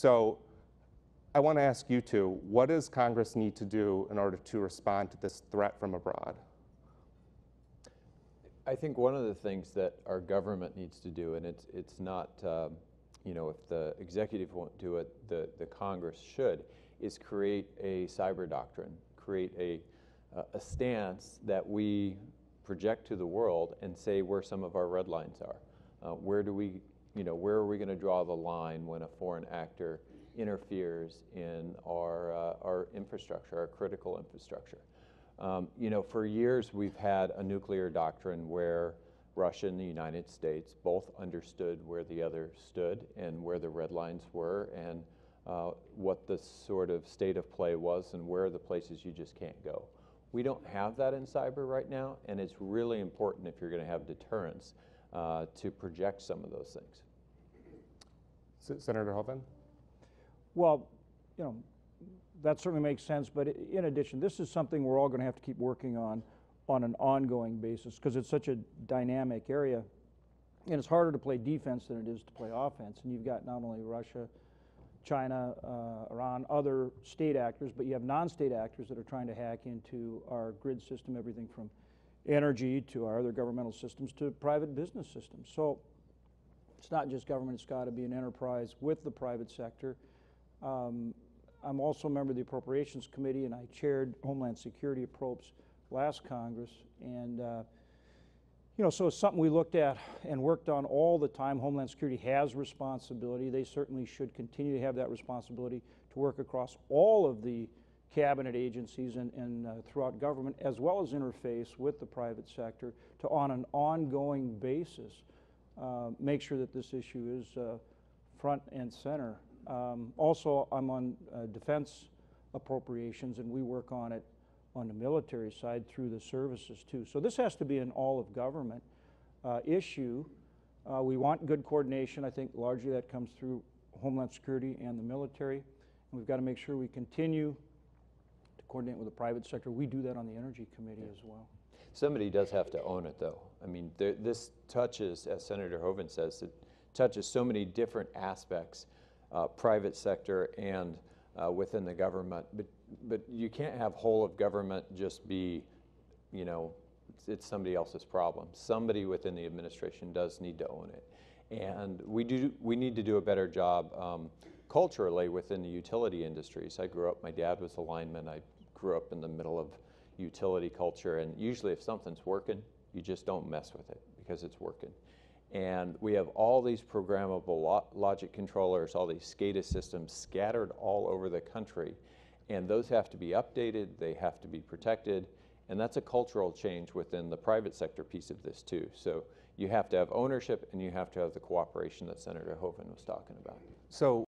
So I want to ask you two, what does Congress need to do in order to respond to this threat from abroad? I think one of the things that our government needs to do, and it's not, you know, if the executive won't do it, the Congress should, is create a cyber doctrine, create a stance that we project to the world and say where some of our red lines are. Where do we, you know, where are we going to draw the line when a foreign actor interferes in our infrastructure, our critical infrastructure? You know, for years we've had a nuclear doctrine where Russia and the United States both understood where the other stood and where the red lines were and what the sort of state of play was and where are the places you just can't go. We don't have that in cyber right now, and it's really important if you're going to have deterrence to project some of those things. Senator Hoeven? Well, you know, that certainly makes sense, but in addition, this is something we're all going to have to keep working on an ongoing basis because it's such a dynamic area, and it's harder to play defense than it is to play offense. And you've got not only Russia, China, Iran, other state actors, but you have non-state actors that are trying to hack into our grid system, everything from energy to our other governmental systems to private business systems. So it's not just government, it's got to be an enterprise with the private sector. I'm also a member of the Appropriations Committee, and I chaired Homeland Security Approps last Congress. And, you know, so it's something we looked at and worked on all the time. Homeland Security has responsibility. They certainly should continue to have that responsibility to work across all of the cabinet agencies and throughout government, as well as interface with the private sector to, on an ongoing basis, make sure that this issue is front and center. Also, I'm on defense appropriations, and we work on it on the military side through the services too. So this has to be an all-of-government issue. We want good coordination. I think largely that comes through Homeland Security and the military. And we've got to make sure we continue to coordinate with the private sector. We do that on the Energy Committee as well. Somebody does have to own it, though. I mean, this touches, as Senator Hoeven says, it touches so many different aspects, private sector and within the government. But you can't have whole of government just be, you know, it's somebody else's problem. Somebody within the administration does need to own it. And we need to do a better job culturally within the utility industries. I grew up, my dad was a lineman. I grew up in the middle of utility culture, and usually if something's working, you just don't mess with it because it's working. And we have all these programmable logic controllers, all these SCADA systems scattered all over the country. And those have to be updated, they have to be protected, and that's a cultural change within the private sector piece of this too. So you have to have ownership and you have to have the cooperation that Senator Hoeven was talking about. So